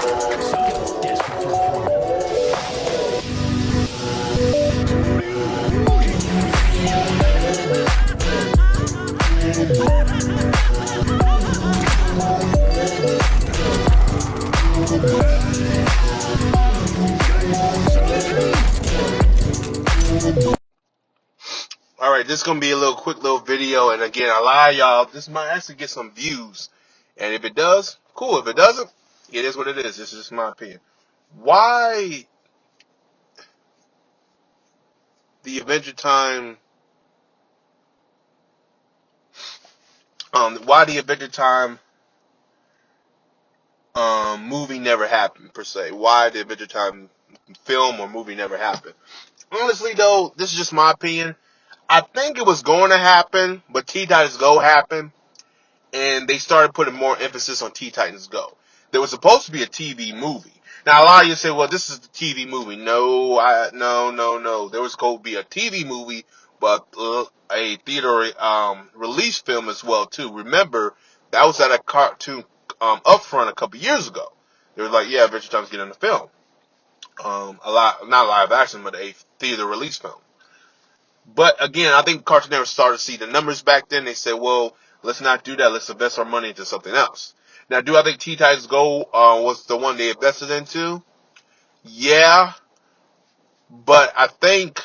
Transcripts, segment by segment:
Alright, this is going to be a quick little video, and again, a lot of y'all, this might actually get some views, and if it does, cool. If it doesn't, it is what it is. This is just my opinion. Why the Adventure Time, movie never happened, per se? Why the Adventure Time film or movie never happened? Honestly, though, this is just my opinion. I think it was going to happen, but Teen Titans Go happened, and they started putting more emphasis on Teen Titans Go. There was supposed to be a TV movie. Now, a lot of you say, well, this is the TV movie. No. There was going to be a TV movie, but a theater release film as well, too. Remember, that was at a cartoon upfront a couple years ago. They were like, yeah, Adventure Time's getting a film. Not live action, but a theater release film. But again, I think Cartoon Network started to see the numbers back then. They said, well, let's not do that. Let's invest our money into something else. Now, do I think Teen Titans Go was the one they invested into? Yeah. But I think,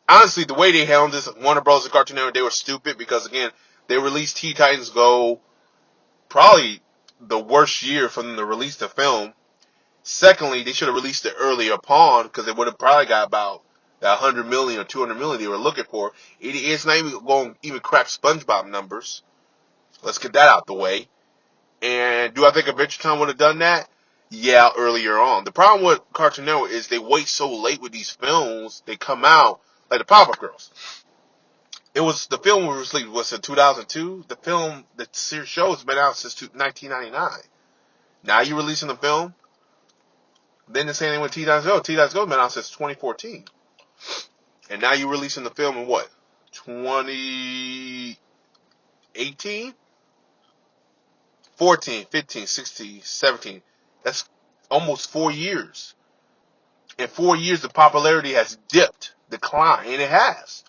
honestly, the way they handled this, Warner Bros. And Cartoon Network, they were stupid because, again, they released Teen Titans Go probably the worst year for them to release the film. Secondly, they should have released it earlier upon because they would have probably got about that 100 million or 200 million they were looking for. It's not even going to even crack SpongeBob numbers. Let's get that out the way. And do I think Adventure Time would have done that? Yeah, earlier on. The problem with Cartoon Network is they wait so late with these films. They come out like the Powerpuff Girls. The film was released, was in 2002. The show has been out since 1999. Now you're releasing the film. Then the same thing with Teen Titans Go. Teen Titans Go has been out since 2014. And now you're releasing the film in what? 2018? 14, 15, 16, 17. That's almost 4 years. In 4 years, the popularity has declined, and it has.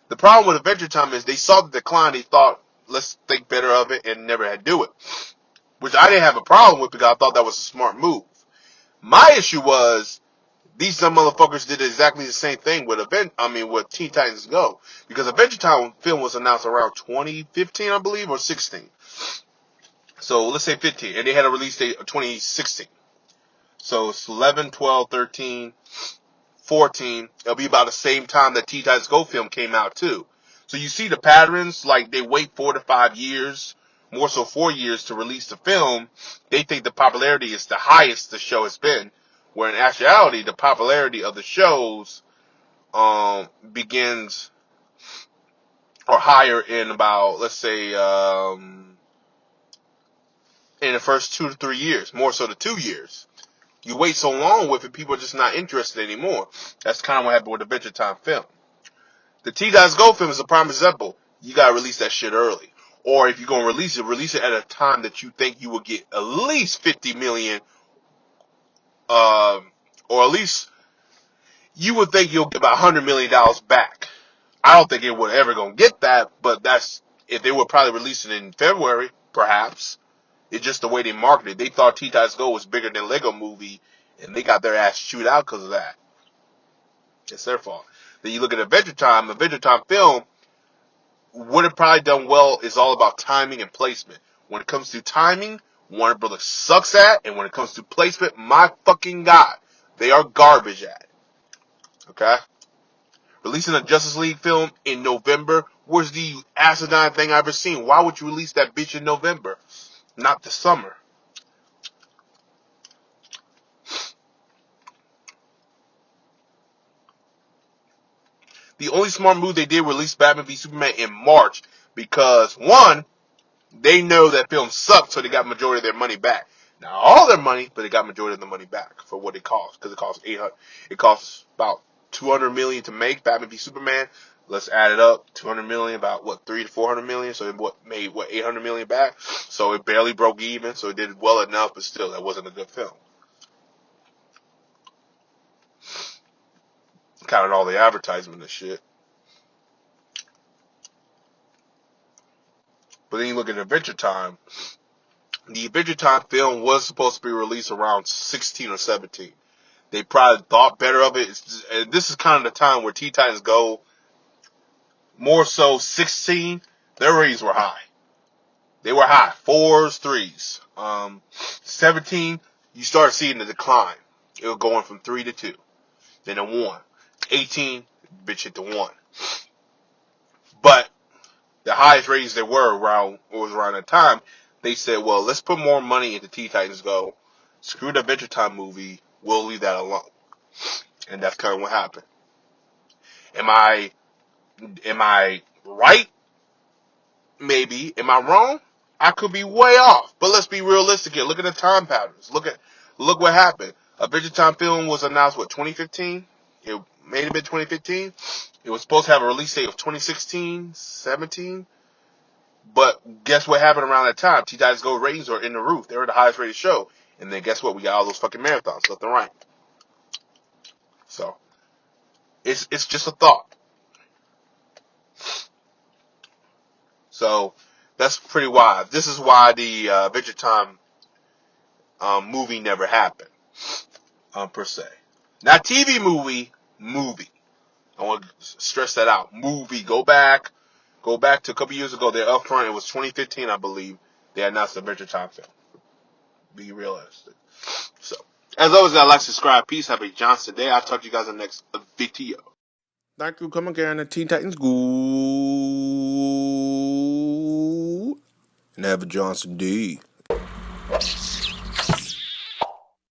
The problem with Adventure Time is they saw the decline, they thought, let's think better of it, and never had to do it. Which I didn't have a problem with because I thought that was a smart move. My issue was, these dumb motherfuckers did exactly the same thing with with Teen Titans Go. Because Adventure Time film was announced around 2015, I believe, or 16. So let's say 15. And they had a release date of 2016. So it's 11, 12, 13, 14. It'll be about the same time that Teen Titans Go film came out too. So you see the patterns, like they wait 4 to 5 years, more so 4 years to release the film. They think the popularity is the highest the show has been. Where in actuality, the popularity of the shows begins or higher in about, let's say, in the first 2 to 3 years, more so the 2 years. You wait so long with it, people are just not interested anymore. That's kind of what happened with the Adventure Time film. The Teen Titans Go film is a prime example. You gotta release that shit early. Or if you're gonna release it at a time that you think you will get at least 50 million, or at least you would think you'll get about $100 million back. I don't think it would ever gonna get that, but that's, if they would probably release it in February, perhaps. It's just the way they marketed it. They thought Teen Titans Go was bigger than Lego Movie, and they got their ass chewed out because of that. It's their fault. Then you look at Adventure Time film, what it probably done well is all about timing and placement. When it comes to timing, Warner Brothers sucks at, and when it comes to placement, my fucking God, they are garbage at it. Okay? Releasing a Justice League film in November was the asinine thing I've ever seen. Why would you release that bitch in November? Not the summer. The only smart move they did was release Batman v Superman in March because, one, they know that film sucked, so they got majority of their money back. Not all their money, but they got majority of the money back for what it cost, because it costs about $200 million to make Batman v Superman. Let's add it up. 200 million, about what, 300 to 400 million. So it made 800 million back. So it barely broke even. So it did well enough, but still, that wasn't a good film. Counted all the advertisement and shit. But then you look at Adventure Time. The Adventure Time film was supposed to be released around 16 or 17. They probably thought better of it. And this is kind of the time where Teen Titans Go, more so 16, their ratings were high. They were high. 4s, 3s. 17, you start seeing the decline. It was going from 3 to 2. Then a 1. 18, bitch hit the 1. But the highest ratings there was around that time. They said, well, let's put more money into Teen Titans Go. Screw the Adventure Time movie. We'll leave that alone. And that's kind of what happened. Am I right? Maybe. Am I wrong? I could be way off. But let's be realistic here. Look at the time patterns. Look what happened. Adventure Time film was announced, 2015? It may have been 2015. It was supposed to have a release date of 2016, 17. But guess what happened around that time? Teen Titans Go ratings are in the roof. They were the highest rated show. And then guess what? We got all those fucking marathons left and right. So, it's just a thought. So, that's pretty wild. This is why the Adventure Time movie never happened, per se. Not TV movie. I want to stress that out. Movie. Go back to a couple years ago. They're up front. It was 2015, I believe. They announced the Adventure Time film. Be realistic. So, as always, guys, like, subscribe. Peace. Happy Johnson Day. I'll talk to you guys in the next video. Thank you for coming again. The Teen Titans Go. And have a Johnson Day.